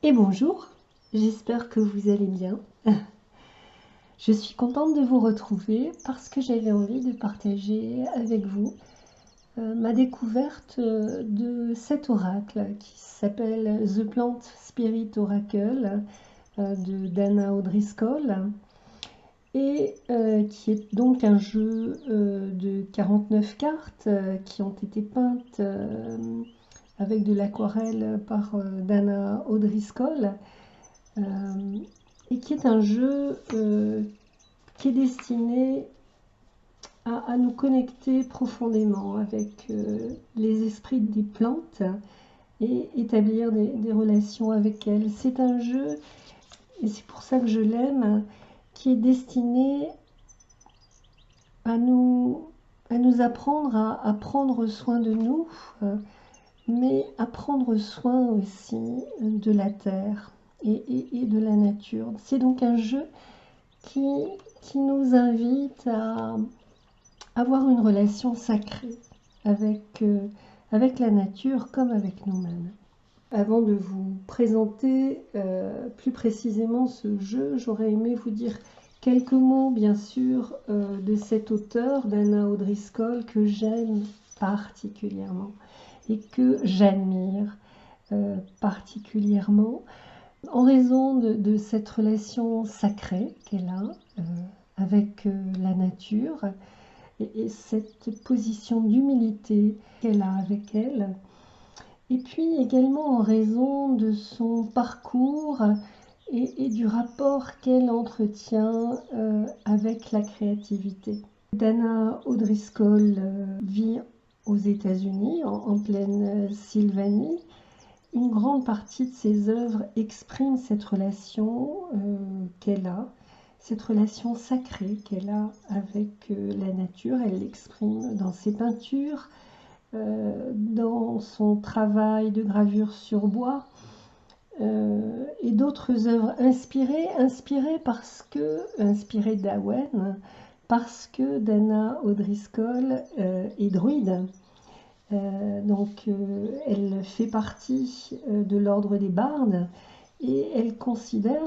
Et bonjour, j'espère que vous allez bien. Je suis contente de vous retrouver parce que j'avais envie de partager avec vous ma découverte de cet oracle qui s'appelle The Plant Spirit Oracle de Dana O'Driscoll et qui est donc un jeu de 49 cartes qui ont été peintes avec de l'aquarelle par Dana O'Driscoll. Euh, et qui est un jeu qui est destiné à nous connecter profondément avec les esprits des plantes et établir des relations avec elles. C'est un jeu, et c'est pour ça que je l'aime, qui est destiné à nous, à nous apprendre à prendre soin de nous, mais à prendre soin aussi de la terre et de la nature. C'est donc un jeu qui, qui nous invite à avoir une relation sacrée avec la nature comme avec nous-mêmes. Avant de vous présenter plus précisément ce jeu, j'aurais aimé vous dire quelques mots, bien sûr, de cet auteur, Dana O'Driscoll, que j'aime particulièrement et que j'admire particulièrement en raison de cette relation sacrée qu'elle a avec la nature et cette position d'humilité qu'elle a avec elle. Et puis également en raison de son parcours et du rapport qu'elle entretient avec la créativité. Dana O'Driscoll vit aux États-Unis, en pleine Sylvanie. Une grande partie de ses œuvres exprime cette relation qu'elle a, cette relation sacrée qu'elle a avec la nature. Elle l'exprime dans ses peintures, dans son travail de gravure sur bois et d'autres œuvres inspirées d'Awen, parce que Dana O'Driscoll est druide. Elle fait partie de l'ordre des bardes et elle considère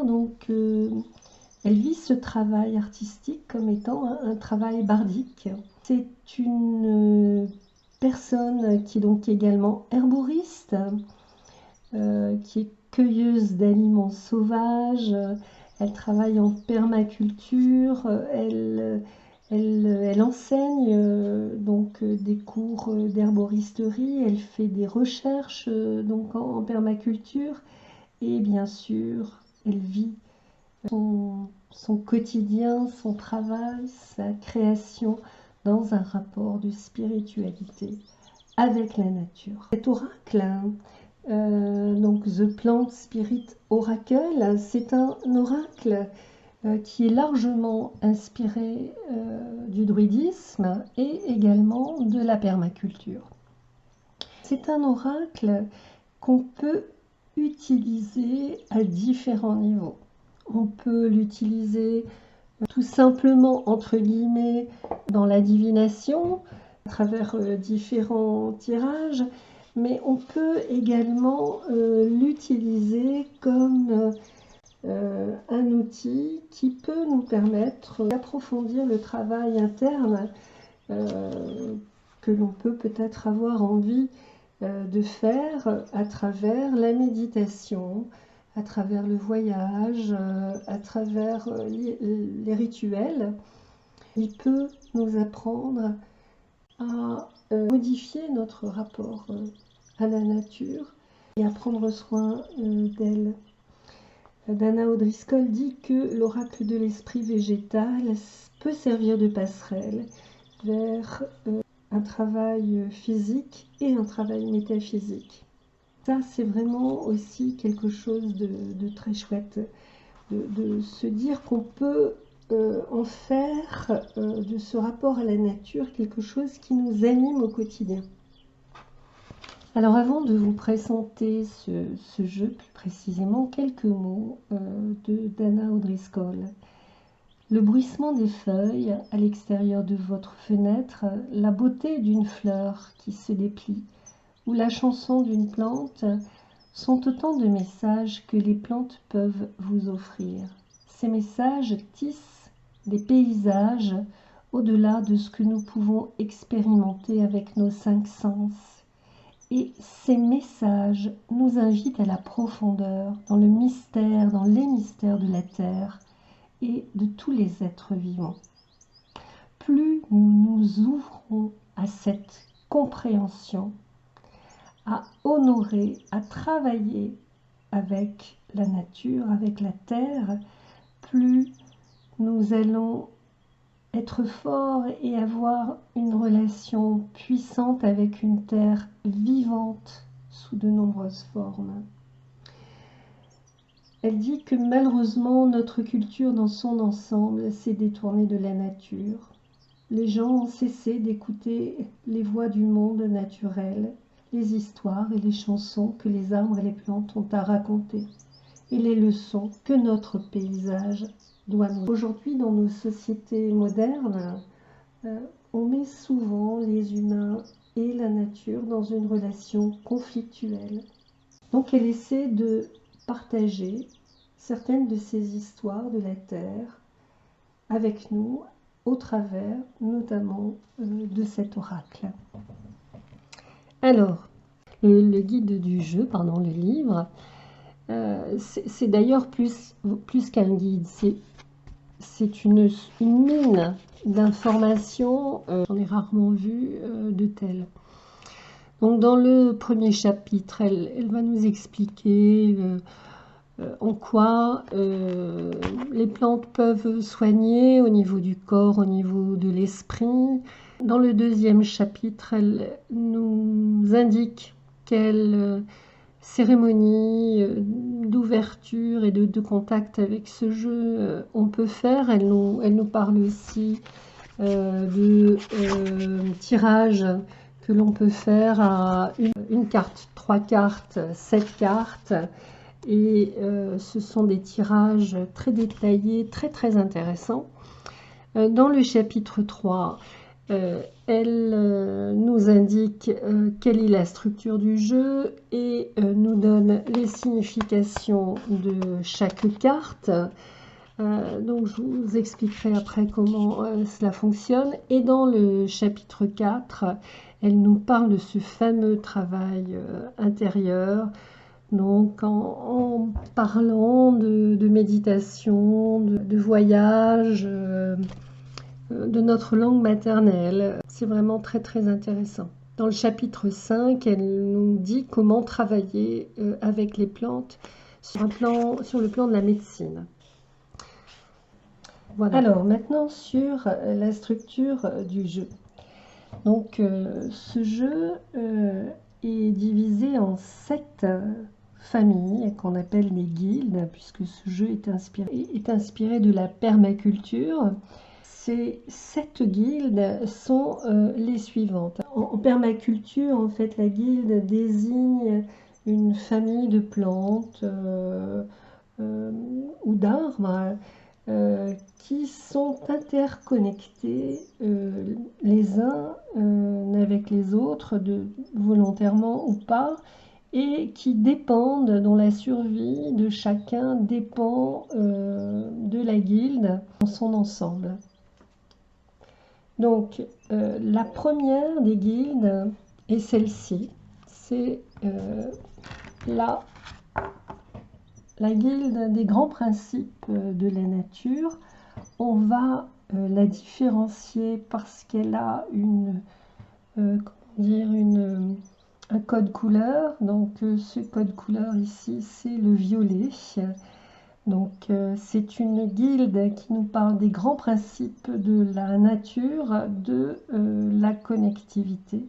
elle vit ce travail artistique comme étant un travail bardique. C'est une personne qui est donc également herboriste, qui est cueilleuse d'aliments sauvages. Elle travaille en permaculture, elle enseigne des cours d'herboristerie, elle fait des recherches en permaculture et bien sûr elle vit son quotidien, son travail, sa création dans un rapport de spiritualité avec la nature. Cet oracle, The Plant Spirit Oracle, c'est un oracle qui est largement inspiré du druidisme et également de la permaculture. C'est un oracle qu'on peut utiliser à différents niveaux. On peut l'utiliser tout simplement, entre guillemets, dans la divination, à travers différents tirages, mais on peut également l'utiliser comme un outil qui peut nous permettre d'approfondir le travail interne que l'on peut peut-être avoir envie de faire à travers la méditation, à travers le voyage, à travers les rituels. Il peut nous apprendre à modifier notre rapport à la nature et à prendre soin d'elle. Dana O'Driscoll dit que l'oracle de l'esprit végétal peut servir de passerelle vers un travail physique et un travail métaphysique. Ça, c'est vraiment aussi quelque chose de très chouette, de se dire qu'on peut en faire de ce rapport à la nature quelque chose qui nous anime au quotidien. Alors avant de vous présenter ce jeu plus précisément, quelques mots de Dana O'Driscoll. Le bruissement des feuilles à l'extérieur de votre fenêtre, la beauté d'une fleur qui se déplie, ou la chanson d'une plante sont autant de messages que les plantes peuvent vous offrir. Ces messages tissent des paysages au-delà de ce que nous pouvons expérimenter avec nos 5 sens. Et ces messages nous invitent à la profondeur, dans le mystère, dans les mystères de la Terre et de tous les êtres vivants. Plus nous nous ouvrons à cette compréhension, à honorer, à travailler avec la nature, avec la Terre, plus nous allons être forts et avoir une relation puissante avec une terre vivante sous de nombreuses formes. Elle dit que malheureusement notre culture dans son ensemble s'est détournée de la nature. Les gens ont cessé d'écouter les voix du monde naturel, les histoires et les chansons que les arbres et les plantes ont à raconter, et les leçons que notre paysage doit nous. Aujourd'hui, dans nos sociétés modernes, on met souvent les humains et la nature dans une relation conflictuelle. Donc elle essaie de partager certaines de ces histoires de la Terre avec nous, au travers notamment de cet oracle. Alors, le guide du jeu, pardon, le livre, c'est d'ailleurs plus qu'un guide, c'est une mine d'informations, j'en ai rarement vu de telles. Donc dans le premier chapitre, elle va nous expliquer en quoi les plantes peuvent soigner au niveau du corps, au niveau de l'esprit. Dans le deuxième chapitre, elle nous indique quelle cérémonie d'ouverture et de contact avec ce jeu on peut faire. Elle nous parle aussi de tirage que l'on peut faire à une carte, 3 cartes, 7 cartes. Et ce sont des tirages très détaillés, très intéressants. Dans le chapitre 3, elle nous indique quelle est la structure du jeu et nous donne les significations de chaque carte. Donc je vous expliquerai après comment cela fonctionne. Et dans le chapitre 4, elle nous parle de ce fameux travail intérieur. Donc en parlant de méditation, de voyage, de notre langue maternelle. C'est vraiment très intéressant. Dans le chapitre 5, elle nous dit comment travailler avec les plantes sur le plan de la médecine. Voilà. Alors maintenant sur la structure du jeu. Donc ce jeu est divisé en 7 familles qu'on appelle les guildes, puisque ce jeu est inspiré de la permaculture. Ces 7 guildes sont les suivantes. En permaculture, en fait, la guilde désigne une famille de plantes ou d'arbres qui sont interconnectés les uns avec les autres, volontairement ou pas, et qui dépendent, dont la survie de chacun dépend de la guilde dans son ensemble. Donc, la première des guildes est celle-ci, c'est la guilde des grands principes de la nature. On va la différencier parce qu'elle a un code couleur. Donc ce code couleur ici, c'est le violet. Donc c'est une guilde qui nous parle des grands principes de la nature, de la connectivité.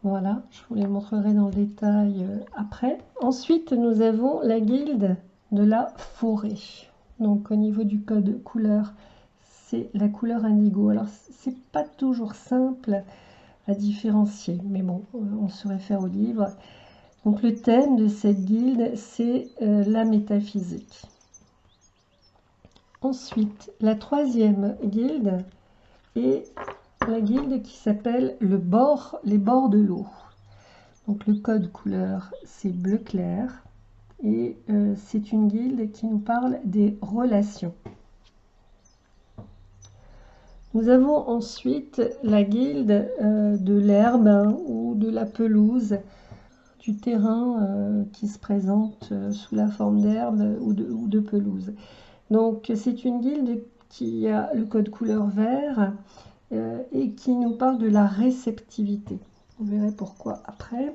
Voilà, je vous les montrerai dans le détail après. Ensuite, nous avons la guilde de la forêt. Donc au niveau du code couleur, c'est la couleur indigo. Alors c'est pas toujours simple à différencier, mais bon, on se réfère au livre. Donc le thème de cette guilde, c'est la métaphysique. Ensuite, la troisième guilde est la guilde qui s'appelle les bords de l'eau. Donc le code couleur, c'est bleu clair. Et c'est une guilde qui nous parle des relations. Nous avons ensuite la guilde de l'herbe ou de la pelouse, du terrain qui se présente sous la forme d'herbe ou de pelouse. Donc c'est une guilde qui a le code couleur vert et qui nous parle de la réceptivité. Vous verrez pourquoi après.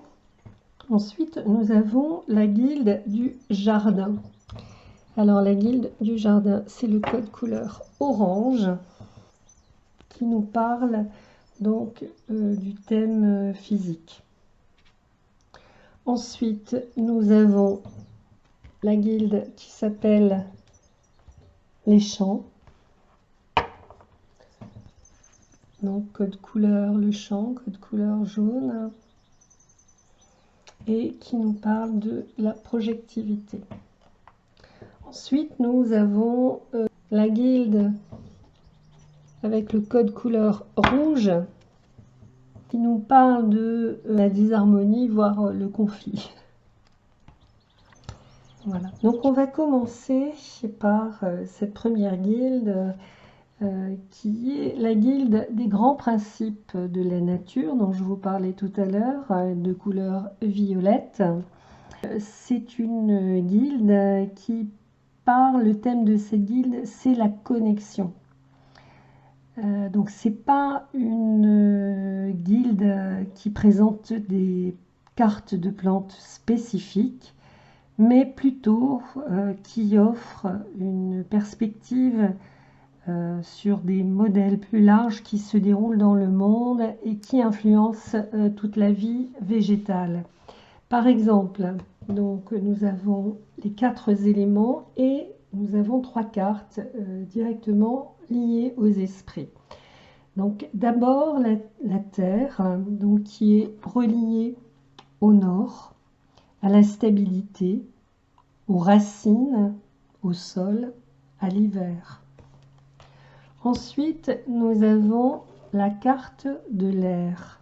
Ensuite, nous avons la guilde du jardin. Alors la guilde du jardin, c'est le code couleur orange qui nous parle donc du thème physique. Ensuite, nous avons la guilde qui s'appelle les champs. Donc code couleur le champ, code couleur jaune. Et qui nous parle de la projectivité. Ensuite, nous avons la guilde avec le code couleur rouge qui nous parle de la disharmonie, voire le conflit. Voilà. Donc on va commencer par cette première guilde qui est la guilde des grands principes de la nature dont je vous parlais tout à l'heure, de couleur violette. C'est une guilde qui parle, le thème de cette guilde, c'est la connexion. Donc c'est pas une guilde qui présente des cartes de plantes spécifiques, mais plutôt qui offre une perspective sur des modèles plus larges qui se déroulent dans le monde et qui influencent toute la vie végétale. Par exemple, donc, nous avons les 4 éléments et nous avons 3 cartes directement liées aux esprits. Donc d'abord la terre, donc, qui est reliée au nord, à la stabilité, aux racines, au sol, à l'hiver. Ensuite, nous avons la carte de l'air.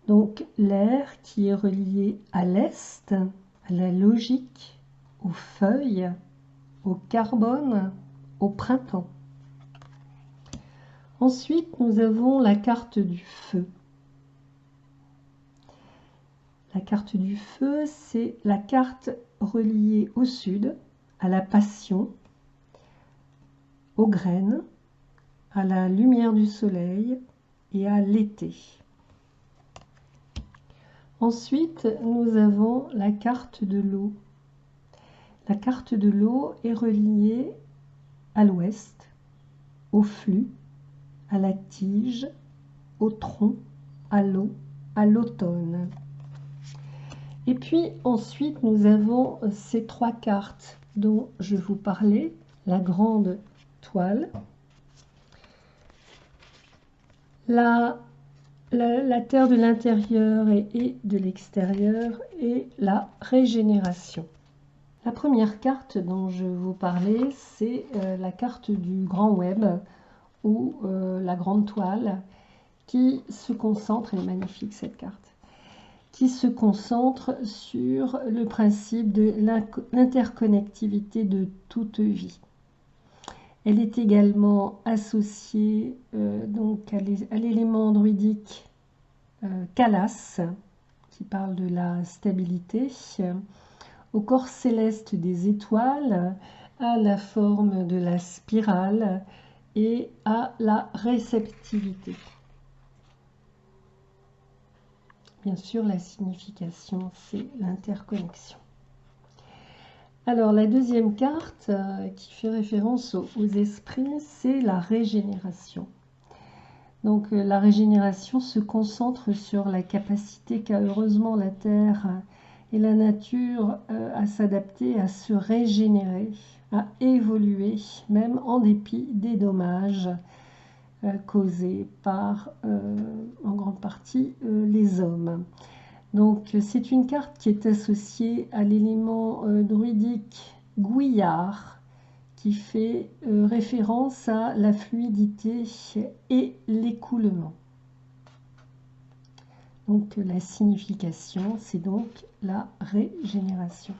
Donc l'air qui est relié à l'est, à la logique, aux feuilles, au carbone, au printemps. Ensuite, nous avons la carte du feu. La carte du feu, c'est la carte reliée au sud, à la passion, aux graines, à la lumière du soleil et à l'été. Ensuite, nous avons la carte de l'eau. La carte de l'eau est reliée à l'ouest, au flux, à la tige, au tronc, à l'eau, à l'automne. Et puis ensuite, nous avons ces 3 cartes dont je vous parlais, la grande toile, la terre de l'intérieur et de l'extérieur et la régénération. La première carte dont je vous parlais, c'est la carte du grand web ou la grande toile qui se concentre, elle est magnifique cette carte, qui se concentre sur le principe de l'interconnectivité de toute vie. Elle est également associée donc à l'élément druidique Kalas, qui parle de la stabilité, au corps céleste des étoiles, à la forme de la spirale et à la réceptivité. Bien sûr, la signification, c'est l'interconnexion. Alors, la deuxième carte qui fait référence aux esprits, c'est la régénération. Donc, la régénération se concentre sur la capacité qu'a heureusement la Terre et la nature à s'adapter, à se régénérer, à évoluer, même en dépit des dommages causés par, en grande partie, les hommes. Donc c'est une carte qui est associée à l'élément druidique Gouillard, qui fait référence à la fluidité et l'écoulement. Donc la signification, c'est donc la régénération.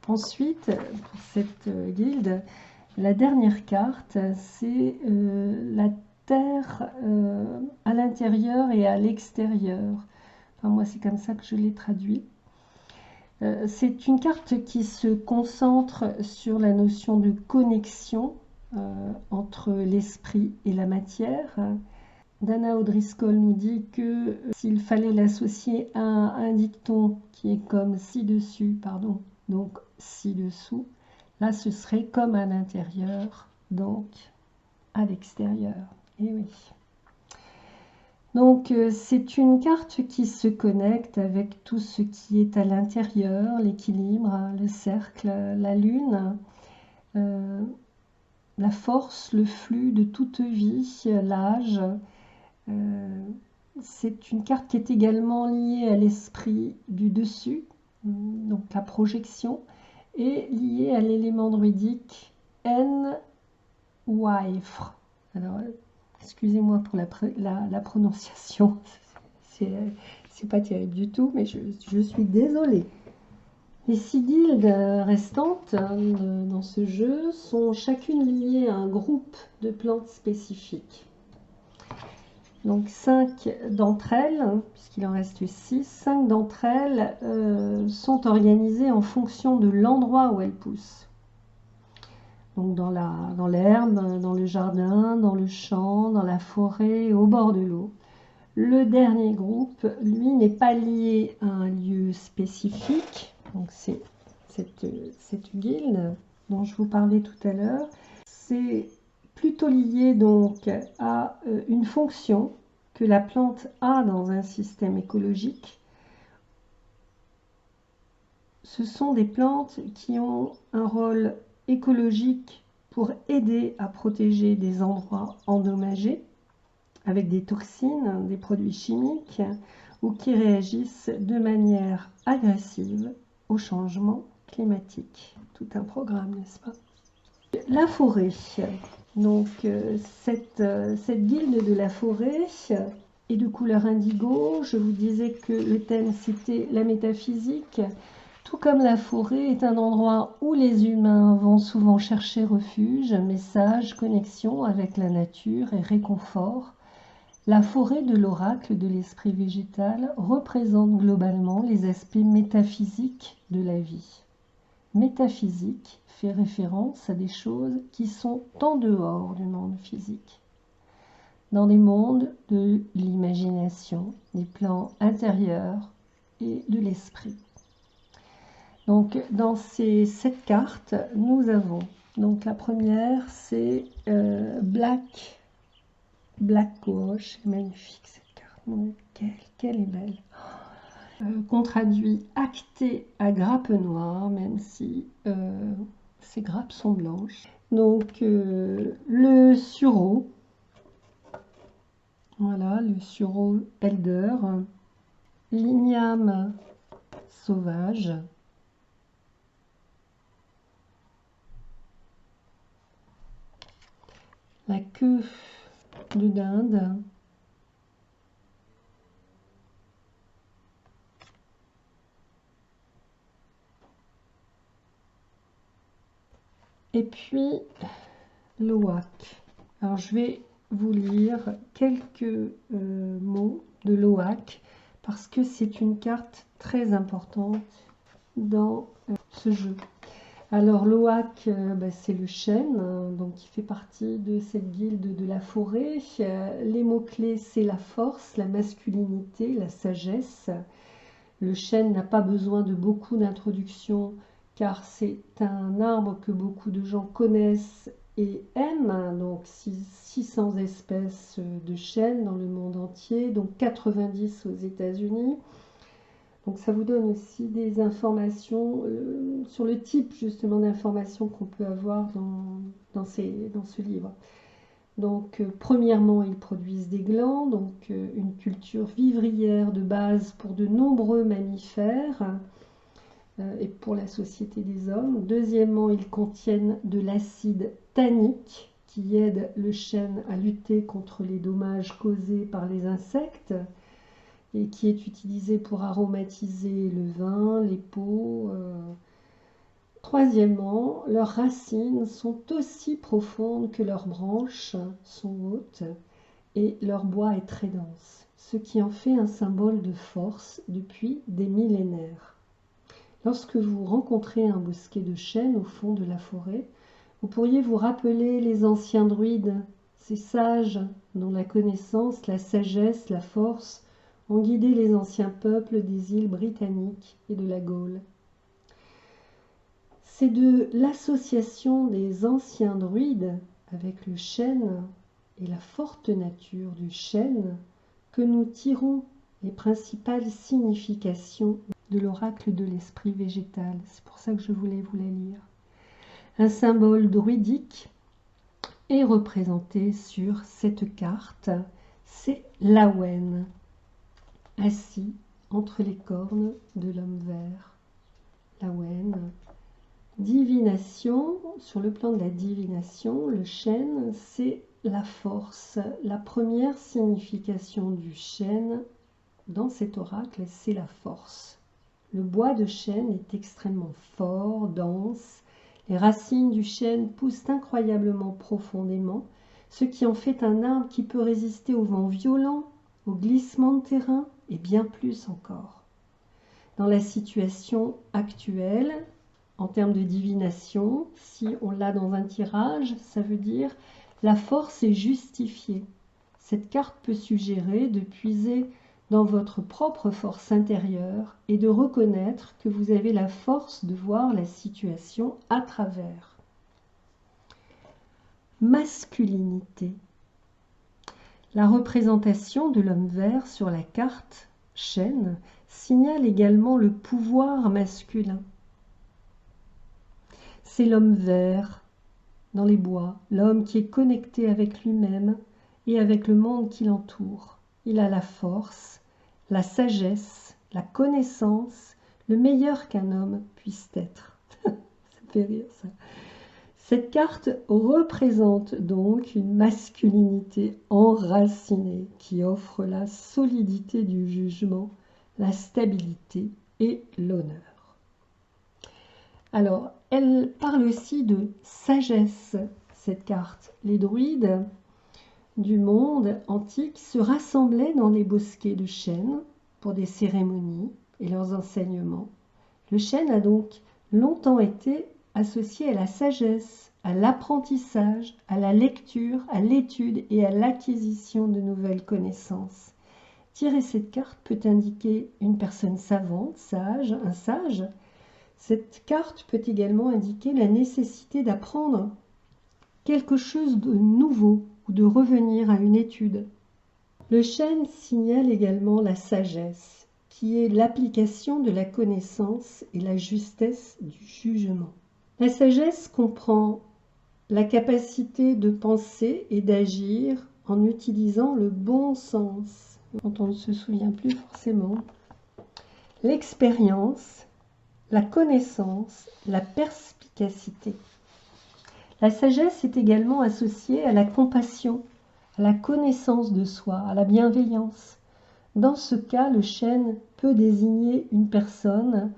Ensuite, pour cette guilde, la dernière carte, c'est la terre à l'intérieur et à l'extérieur. Enfin, moi, c'est comme ça que je l'ai traduit. C'est une carte qui se concentre sur la notion de connexion entre l'esprit et la matière. Dana O'Driscoll nous dit que s'il fallait l'associer à un dicton qui est comme ci-dessus, pardon, donc ci-dessous, là ce serait comme à l'intérieur, donc à l'extérieur. Et oui. Donc c'est une carte qui se connecte avec tout ce qui est à l'intérieur, l'équilibre, le cercle, la lune, la force, le flux de toute vie, l'âge. C'est une carte qui est également liée à l'esprit du dessus, donc la projection, et liée à l'élément druidique N-Waifre. Alors, excusez-moi pour la prononciation, c'est pas terrible du tout, mais je suis désolée. Les 6 guildes restantes dans ce jeu sont chacune liées à un groupe de plantes spécifiques. Donc 5 d'entre elles, puisqu'il en reste 6, 5 d'entre elles sont organisées en fonction de l'endroit où elles poussent. Donc dans l'herbe, dans le jardin, dans le champ, dans la forêt, au bord de l'eau. Le dernier groupe, lui, n'est pas lié à un lieu spécifique. Donc c'est cette guilde dont je vous parlais tout à l'heure. C'est plutôt lié donc à une fonction que la plante a dans un système écologique. Ce sont des plantes qui ont un rôle écologique pour aider à protéger des endroits endommagés avec des toxines, des produits chimiques, ou qui réagissent de manière agressive au changement climatique. Tout un programme, n'est-ce pas? La forêt. Donc cette guilde de la forêt est de couleur indigo. Je vous disais que le thème c'était la métaphysique. Tout comme la forêt est un endroit où les humains vont souvent chercher refuge, message, connexion avec la nature et réconfort. La forêt de l'oracle de l'esprit végétal représente globalement les aspects métaphysiques de la vie. Métaphysique fait référence à des choses qui sont en dehors du monde physique, dans des mondes de l'imagination, des plans intérieurs et de l'esprit. Donc dans ces 7 cartes, nous avons, donc la première c'est Black Gouache, magnifique cette carte, mon Dieu, quelle est belle. Qu'on traduit acté à grappe noire, même si ces grappes sont blanches. Donc le sureau, voilà, le sureau elder, l'igname sauvage, la queue de dinde, et puis l'oak. Alors je vais vous lire quelques mots de l'oak parce que c'est une carte très importante dans ce jeu. Alors l'oak, c'est le chêne, donc qui fait partie de cette guilde de la forêt. Les mots-clés, c'est la force, la masculinité, la sagesse. Le chêne n'a pas besoin de beaucoup d'introduction car c'est un arbre que beaucoup de gens connaissent et aiment. Donc 600 espèces de chênes dans le monde entier, donc 90 aux États-Unis. Donc ça vous donne aussi des informations sur le type justement d'informations qu'on peut avoir dans ce livre. Donc premièrement, ils produisent des glands, donc une culture vivrière de base pour de nombreux mammifères et pour la société des hommes. Deuxièmement, ils contiennent de l'acide tannique qui aide le chêne à lutter contre les dommages causés par les insectes et qui est utilisé pour aromatiser le vin, les pots. Troisièmement, leurs racines sont aussi profondes que leurs branches sont hautes et leur bois est très dense, ce qui en fait un symbole de force depuis des millénaires. Lorsque vous rencontrez un bosquet de chênes au fond de la forêt, vous pourriez vous rappeler les anciens druides, ces sages dont la connaissance, la sagesse, la force ont guidé les anciens peuples des îles britanniques et de la Gaule. C'est de l'association des anciens druides avec le chêne et la forte nature du chêne que nous tirons les principales significations de l'oracle de l'esprit végétal. C'est pour ça que je voulais vous la lire. Un symbole druidique est représenté sur cette carte, c'est l'Awen, assis entre les cornes de l'homme vert. L'Awen, divination, sur le plan de la divination, le chêne, c'est la force. La première signification du chêne dans cet oracle, c'est la force. Le bois de chêne est extrêmement fort, dense. Les racines du chêne poussent incroyablement profondément, ce qui en fait un arbre qui peut résister aux vents violents, aux glissements de terrain et bien plus encore. Dans la situation actuelle, en termes de divination, si on l'a dans un tirage, ça veut dire la force est justifiée. Cette carte peut suggérer de puiser dans votre propre force intérieure et de reconnaître que vous avez la force de voir la situation à travers. Masculinité. La représentation de l'homme vert sur la carte chêne signale également le pouvoir masculin. C'est l'homme vert dans les bois, l'homme qui est connecté avec lui-même et avec le monde qui l'entoure. Il a la force, la sagesse, la connaissance, le meilleur qu'un homme puisse être. Ça me fait rire ça. Cette carte représente donc une masculinité enracinée qui offre la solidité du jugement, la stabilité et l'honneur. Alors, elle parle aussi de sagesse, cette carte. Les druides du monde antique se rassemblaient dans les bosquets de chênes pour des cérémonies et leurs enseignements. Le chêne a donc longtemps été associé à la sagesse, à l'apprentissage, à la lecture, à l'étude et à l'acquisition de nouvelles connaissances. Tirer cette carte peut indiquer une personne savante, sage, un sage. Cette carte peut également indiquer la nécessité d'apprendre quelque chose de nouveau ou de revenir à une étude. Le chêne signale également la sagesse, qui est l'application de la connaissance et la justesse du jugement. La sagesse comprend la capacité de penser et d'agir en utilisant le bon sens, dont on ne se souvient plus forcément, l'expérience, la connaissance, la perspicacité. La sagesse est également associée à la compassion, à la connaissance de soi, à la bienveillance. Dans ce cas, le chêne peut désigner une personne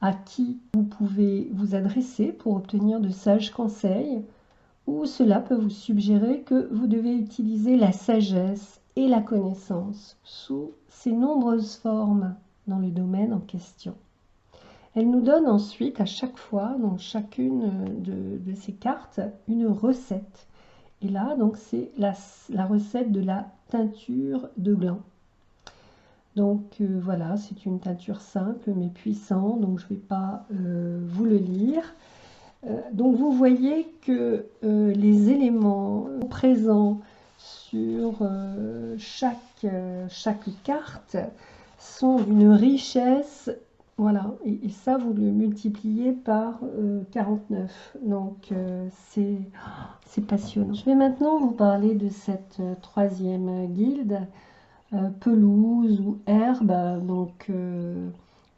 à qui vous pouvez vous adresser pour obtenir de sages conseils, ou cela peut vous suggérer que vous devez utiliser la sagesse et la connaissance sous ses nombreuses formes dans le domaine en question. Elle nous donne ensuite à chaque fois, dans chacune de ces cartes, une recette. Et là, donc, c'est la recette de la teinture de gland. Donc voilà, c'est une teinture simple mais puissante, donc je ne vais pas vous le lire. Donc vous voyez que les éléments présents sur chaque carte sont d'une richesse. Voilà, et ça, vous le multipliez par 49. Donc, c'est passionnant. Je vais maintenant vous parler de cette troisième guilde, pelouse ou herbe, donc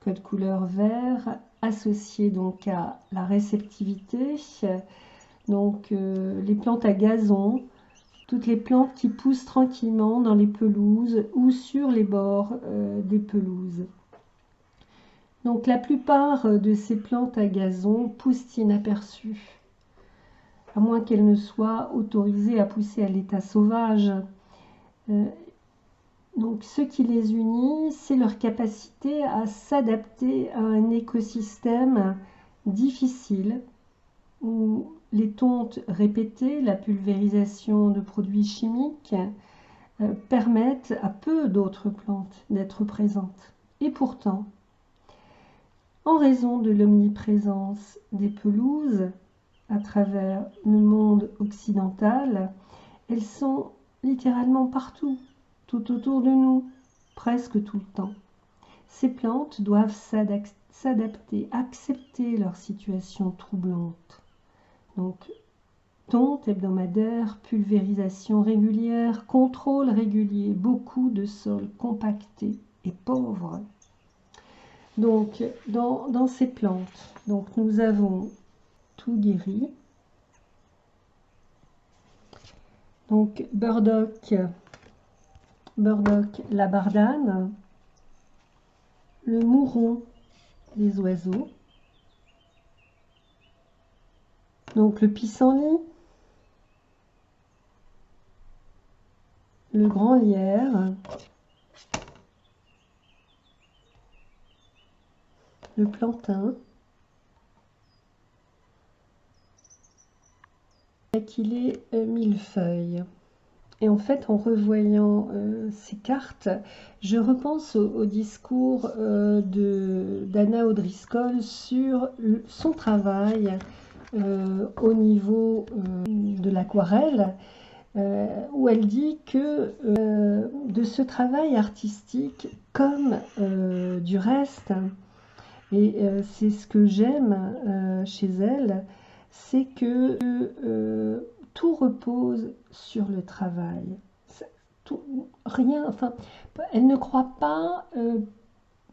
code couleur vert, associé donc à la réceptivité, Donc les plantes à gazon, toutes les plantes qui poussent tranquillement dans les pelouses ou sur les bords des pelouses. Donc la plupart de ces plantes à gazon poussent inaperçues, à moins qu'elles ne soient autorisées à pousser à l'état sauvage. Donc ce qui les unit, c'est leur capacité à s'adapter à un écosystème difficile où les tontes répétées, la pulvérisation de produits chimiques permettent à peu d'autres plantes d'être présentes. Et pourtant, en raison de l'omniprésence des pelouses à travers le monde occidental, elles sont littéralement partout, tout autour de nous, presque tout le temps. Ces plantes doivent s'adapter, accepter leur situation troublante. Donc, tonte hebdomadaire, pulvérisation régulière, contrôle régulier, beaucoup de sols compactés et pauvres. Donc, dans ces plantes, donc, nous avons tout guéri. Donc, burdock la bardane, le mouron des oiseaux, donc le pissenlit, le grand lierre, le plantain, l'aquilée millefeuille. Et en fait, en revoyant ces cartes, je repense au discours d'Anna O'Driscoll sur son travail au niveau de l'aquarelle, où elle dit que de ce travail artistique, comme du reste, et c'est ce que j'aime chez elle, c'est que tout repose sur le travail. Rien, enfin, elle ne croit pas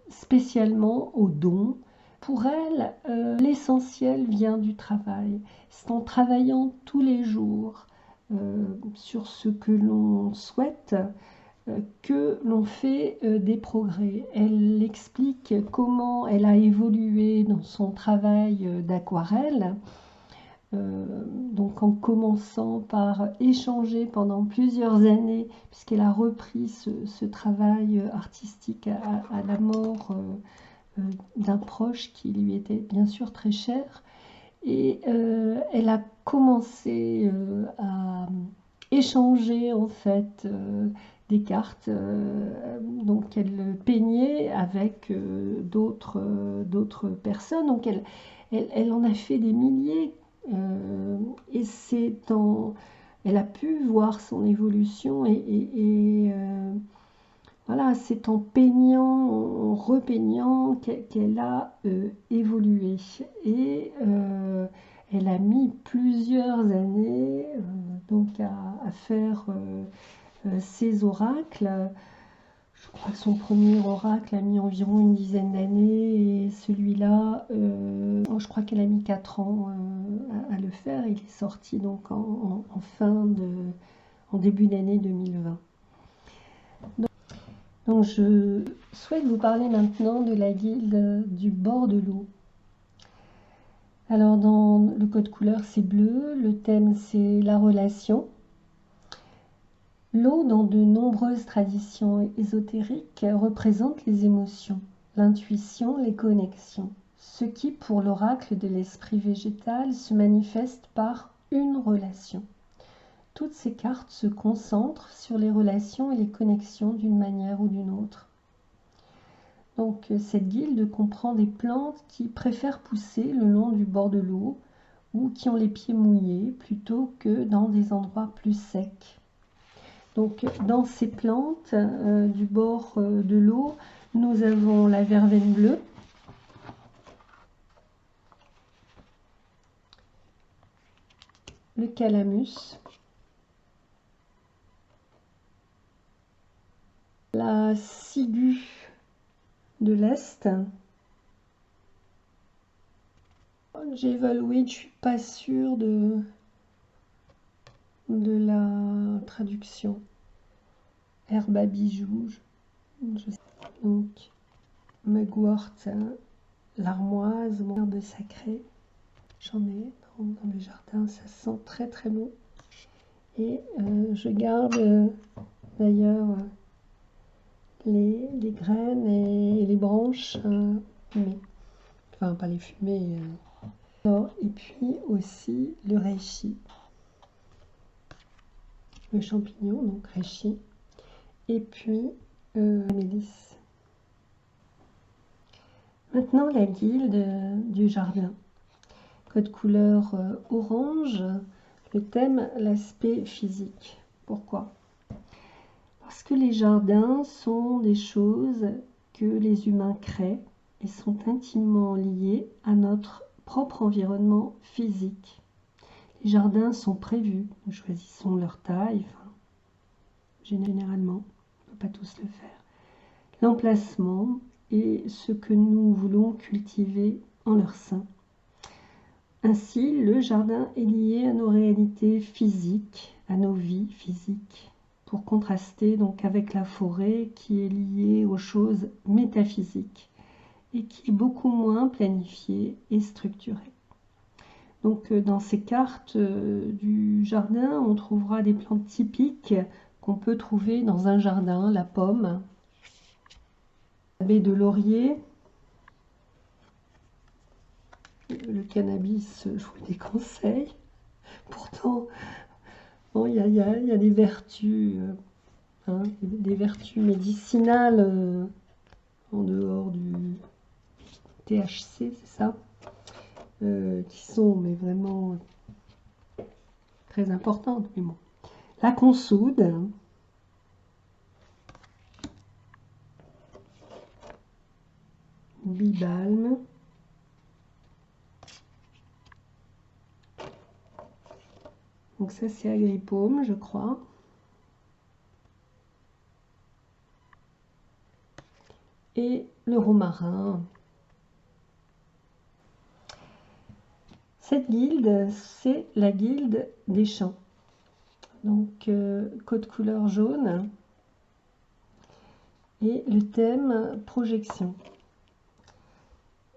spécialement au don. Pour elle, l'essentiel vient du travail. C'est en travaillant tous les jours sur ce que l'on souhaite que l'on fait des progrès. Elle explique comment elle a évolué dans son travail d'aquarelle. Donc en commençant par échanger pendant plusieurs années, puisqu'elle a repris ce travail artistique à la mort d'un proche qui lui était bien sûr très cher. Et elle a commencé à échanger en fait des cartes. Donc elle peignait avec d'autres personnes. Donc elle en a fait des milliers. Et elle a pu voir son évolution et voilà, c'est en peignant, en repeignant qu'elle a évolué. Et elle a mis plusieurs années donc à faire ses oracles. Je crois que son premier oracle a mis environ une dizaine d'années et celui-là, je crois qu'elle a mis 4 ans à le faire. Il est sorti donc en début d'année 2020. Donc je souhaite vous parler maintenant de la guilde du bord de l'eau. Alors dans le code couleur c'est bleu, le thème c'est la relation. L'eau, dans de nombreuses traditions ésotériques, représente les émotions, l'intuition, les connexions, ce qui, pour l'oracle de l'esprit végétal, se manifeste par une relation. Toutes ces cartes se concentrent sur les relations et les connexions d'une manière ou d'une autre. Donc cette guilde comprend des plantes qui préfèrent pousser le long du bord de l'eau ou qui ont les pieds mouillés plutôt que dans des endroits plus secs. Donc dans ces plantes du bord de l'eau, nous avons la verveine bleue, le calamus, la ciguë de l'Est. J'ai évalué, je ne suis pas sûre de de la traduction. Herbe à bijoux. Donc, mugwort, l'armoise, herbe sacrée. J'en ai dans le jardin, ça sent très très bon. Et je garde d'ailleurs les graines et les branches fumées. Enfin, pas les fumées. Et puis aussi le reishi. Le champignon, donc reishi. Et puis la mélisse. Maintenant, la guilde du jardin. Code couleur orange. Le thème, l'aspect physique. Pourquoi? Parce que les jardins sont des choses que les humains créent et sont intimement liés à notre propre environnement physique. Les jardins sont prévus, nous choisissons leur taille, généralement, on ne peut pas tous le faire. L'emplacement et ce que nous voulons cultiver en leur sein. Ainsi, le jardin est lié à nos réalités physiques, à nos vies physiques, pour contraster donc avec la forêt qui est liée aux choses métaphysiques et qui est beaucoup moins planifiée et structurée. Donc dans ces cartes du jardin, on trouvera des plantes typiques qu'on peut trouver dans un jardin, la pomme, la baie de laurier. Le cannabis, je vous le déconseille. Pourtant, bon, il y a des vertus, des vertus médicinales en dehors du THC, c'est ça, qui sont mais vraiment très importantes. Mais bon. La consoude, bibalme. Donc ça c'est agripaume, je crois. Et le romarin. Cette guilde, c'est la guilde des champs. Donc code couleur jaune. Et le thème projection.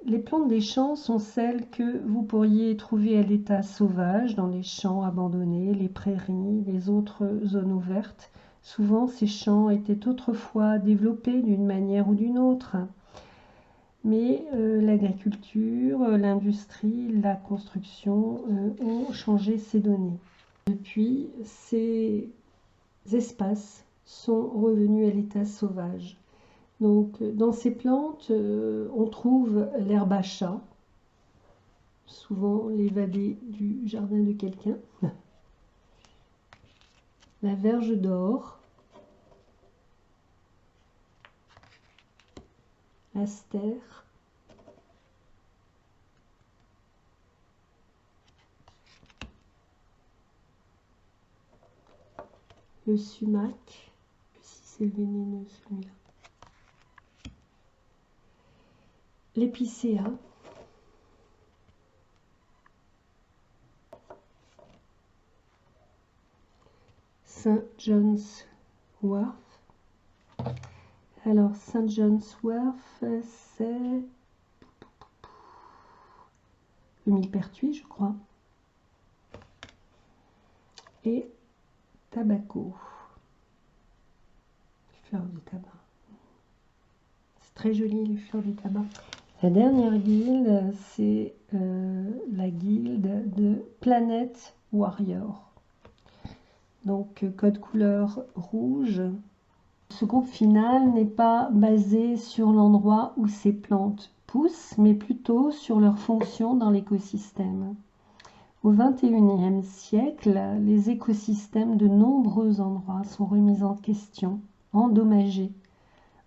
Les plantes des champs sont celles que vous pourriez trouver à l'état sauvage dans les champs abandonnés, les prairies, les autres zones ouvertes. Souvent, ces champs étaient autrefois développés d'une manière ou d'une autre. Mais l'agriculture, l'industrie, la construction ont changé ces données. Depuis, ces espaces sont revenus à l'état sauvage. Donc, dans ces plantes, on trouve l'herbe à chat, souvent l'évadé du jardin de quelqu'un, la verge d'or, astère, le sumac, si c'est le vénéneux celui-là, l'épicéa, Saint John's Wort. Alors Saint John's Wort, c'est le millepertuis, je crois, et tabaco, fleurs du tabac. C'est très joli les fleurs du tabac. La dernière guilde, c'est la guilde de Planet Warrior. Donc code couleur rouge. Ce groupe final n'est pas basé sur l'endroit où ces plantes poussent, mais plutôt sur leur fonction dans l'écosystème. Au XXIe siècle, les écosystèmes de nombreux endroits sont remis en question, endommagés,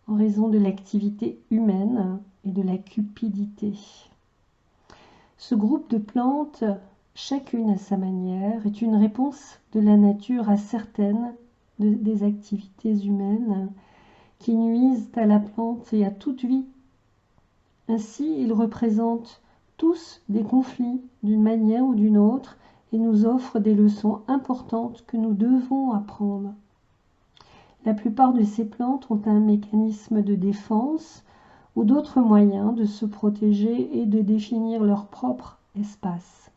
en raison de l'activité humaine et de la cupidité. Ce groupe de plantes, chacune à sa manière, est une réponse de la nature à certaines des activités humaines qui nuisent à la plante et à toute vie. Ainsi, ils représentent tous des conflits d'une manière ou d'une autre et nous offre des leçons importantes que nous devons apprendre. La plupart de ces plantes ont un mécanisme de défense ou d'autres moyens de se protéger et de définir leur propre espace.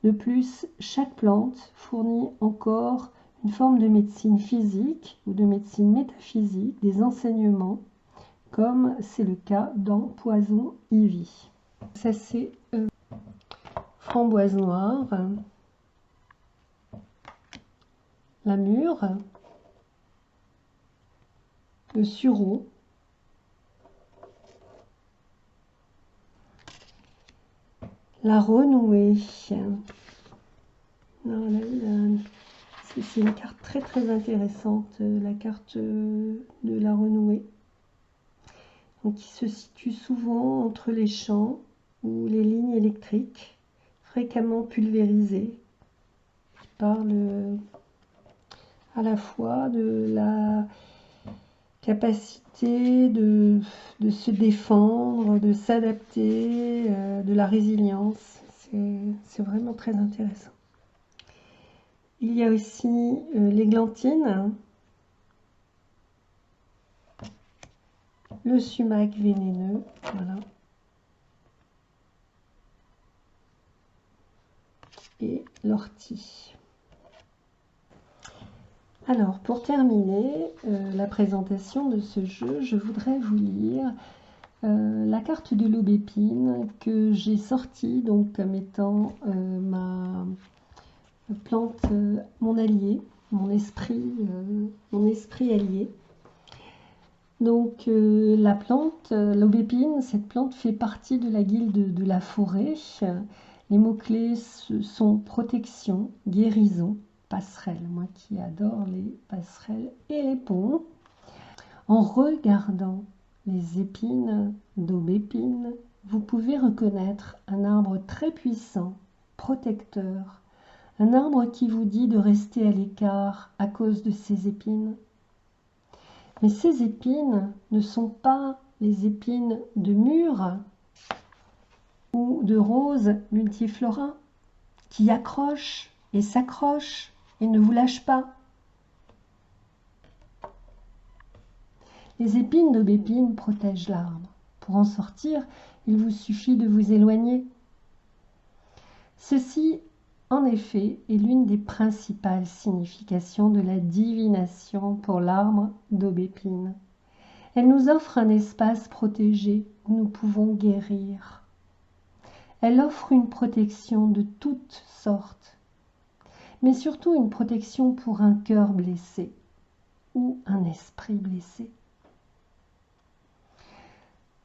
De plus, chaque plante fournit encore une forme de médecine physique ou de médecine métaphysique, des enseignements, comme c'est le cas dans Poison Ivy. Ça c'est framboise noire, la mûre, le sureau, la renouée. C'est une carte très très intéressante, la carte de la renouée. Donc, qui se situe souvent entre les champs ou les lignes électriques, fréquemment pulvérisées. Qui parle à la fois de la capacité de se défendre, de s'adapter, de la résilience. C'est vraiment très intéressant. Il y a aussi l'églantine, le sumac vénéneux, voilà, et l'ortie. Alors, pour terminer la présentation de ce jeu, je voudrais vous lire la carte de l'aubépine que j'ai sortie donc comme étant ma plante, mon allié, mon esprit allié. Donc la plante, l'aubépine, cette plante fait partie de la guilde de la forêt. Les mots-clés sont protection, guérison, passerelle, moi qui adore les passerelles et les ponts. En regardant les épines d'aubépine, vous pouvez reconnaître un arbre très puissant, protecteur, un arbre qui vous dit de rester à l'écart à cause de ses épines. Mais ces épines ne sont pas les épines de mûre ou de rose multiflora qui accrochent et s'accrochent et ne vous lâchent pas. Les épines d'aubépine protègent l'arbre. Pour en sortir, il vous suffit de vous éloigner. Ceci, en effet, est l'une des principales significations de la divination pour l'arbre d'aubépine. Elle nous offre un espace protégé où nous pouvons guérir. Elle offre une protection de toutes sortes, mais surtout une protection pour un cœur blessé ou un esprit blessé.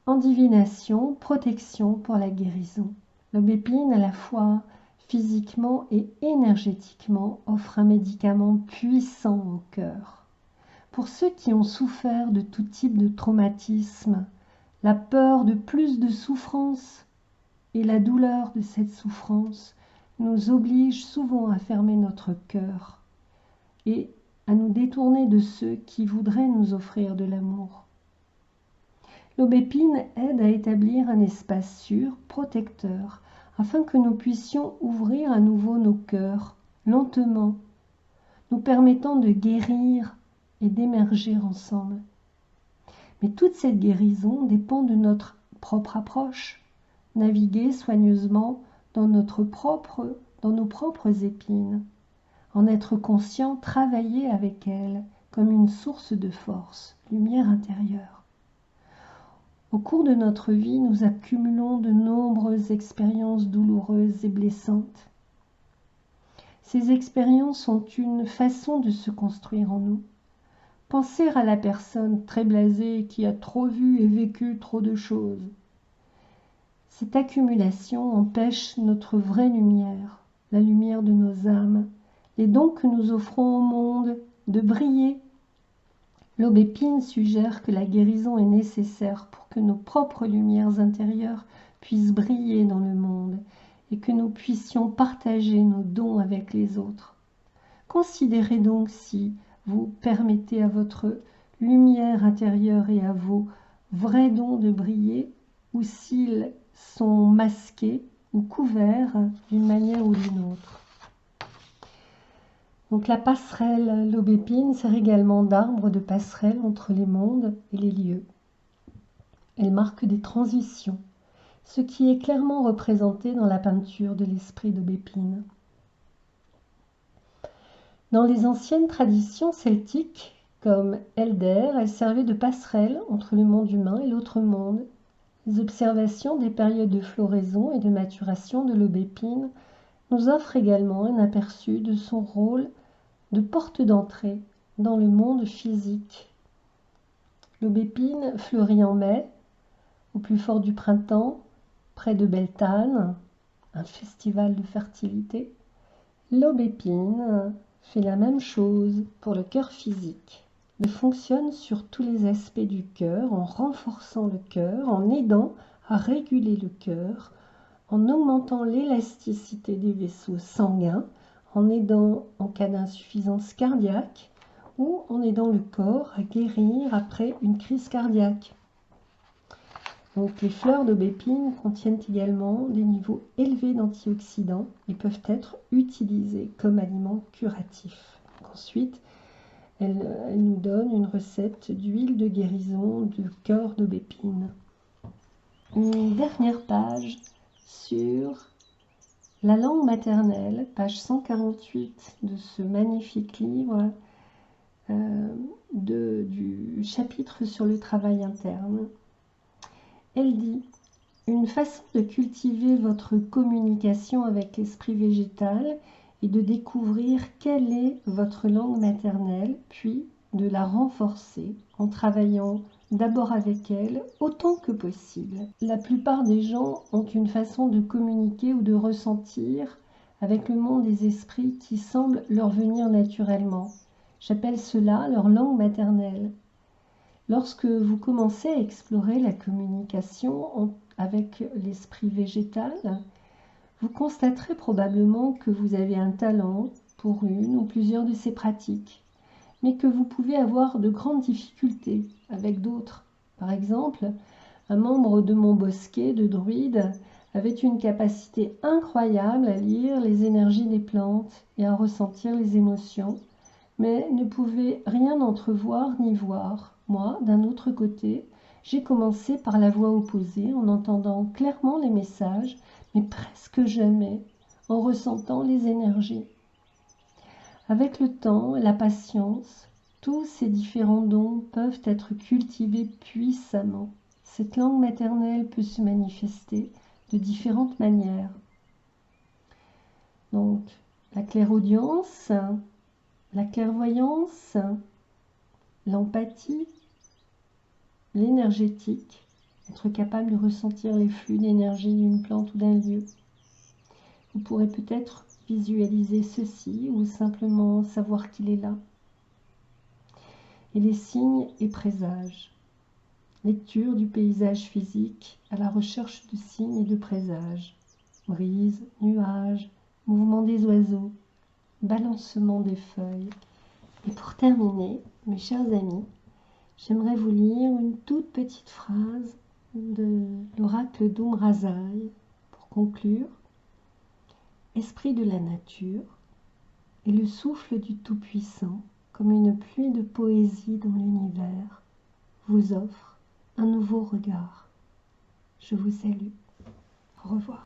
En divination, protection pour la guérison. L'aubépine, à la fois physiquement et énergétiquement, offre un médicament puissant au cœur. Pour ceux qui ont souffert de tout type de traumatisme, la peur de plus de souffrance et la douleur de cette souffrance nous oblige souvent à fermer notre cœur et à nous détourner de ceux qui voudraient nous offrir de l'amour. L'aubépine aide à établir un espace sûr, protecteur, afin que nous puissions ouvrir à nouveau nos cœurs, lentement, nous permettant de guérir et d'émerger ensemble. Mais toute cette guérison dépend de notre propre approche, naviguer soigneusement dans nos propres épines, en être conscient, travailler avec elles comme une source de force, lumière intérieure. Au cours de notre vie, nous accumulons de nombreuses expériences douloureuses et blessantes. Ces expériences sont une façon de se construire en nous. Pensez à la personne très blasée qui a trop vu et vécu trop de choses. Cette accumulation empêche notre vraie lumière, la lumière de nos âmes, les dons que nous offrons au monde, de briller. L'aubépine suggère que la guérison est nécessaire pour que nos propres lumières intérieures puissent briller dans le monde et que nous puissions partager nos dons avec les autres. Considérez donc si vous permettez à votre lumière intérieure et à vos vrais dons de briller ou s'ils sont masqués ou couverts d'une manière ou d'une autre. Donc la passerelle, l'aubépine sert également d'arbre de passerelle entre les mondes et les lieux. Elle marque des transitions, ce qui est clairement représenté dans la peinture de l'esprit d'aubépine. Dans les anciennes traditions celtiques, comme Elder, elle servait de passerelle entre le monde humain et l'autre monde. Les observations des périodes de floraison et de maturation de l'aubépine nous offrent également un aperçu de son rôle de porte d'entrée dans le monde physique. L'aubépine fleurit en mai, au plus fort du printemps, près de Beltane, un festival de fertilité. L'aubépine fait la même chose pour le cœur physique. Elle fonctionne sur tous les aspects du cœur en renforçant le cœur, en aidant à réguler le cœur, en augmentant l'élasticité des vaisseaux sanguins, en aidant en cas d'insuffisance cardiaque ou en aidant le corps à guérir après une crise cardiaque. Donc, les fleurs d'aubépine contiennent également des niveaux élevés d'antioxydants et peuvent être utilisées comme aliment curatif. Ensuite, elle nous donne une recette d'huile de guérison de cœur d'aubépine. Une dernière page sur la langue maternelle, page 148 de ce magnifique livre du chapitre sur le travail interne. Elle dit « Une façon de cultiver votre communication avec l'esprit végétal est de découvrir quelle est votre langue maternelle, puis de la renforcer en travaillant d'abord avec elle autant que possible. La plupart des gens ont une façon de communiquer ou de ressentir avec le monde des esprits qui semble leur venir naturellement. J'appelle cela leur langue maternelle. Lorsque vous commencez à explorer la communication avec l'esprit végétal, vous constaterez probablement que vous avez un talent pour une ou plusieurs de ces pratiques, mais que vous pouvez avoir de grandes difficultés avec d'autres. Par exemple, un membre de mon bosquet de druides avait une capacité incroyable à lire les énergies des plantes et à ressentir les émotions, mais ne pouvait rien entrevoir ni voir. Moi, d'un autre côté, j'ai commencé par la voie opposée en entendant clairement les messages, mais presque jamais en ressentant les énergies. Avec le temps et la patience, tous ces différents dons peuvent être cultivés puissamment. Cette langue maternelle peut se manifester de différentes manières. Donc, la clairaudience, la clairvoyance, l'empathie, l'énergétique, être capable de ressentir les flux d'énergie d'une plante ou d'un lieu. Vous pourrez peut-être visualiser ceci ou simplement savoir qu'il est là. Et les signes et présages. Lecture du paysage physique à la recherche de signes et de présages. Brise, nuages, mouvement des oiseaux, balancement des feuilles. Et pour terminer, mes chers amis, j'aimerais vous lire une toute petite phrase de l'oracle d'Umrazaï pour conclure. Esprit de la nature et le souffle du Tout-Puissant, comme une pluie de poésie dans l'univers, vous offre un nouveau regard. Je vous salue. Au revoir.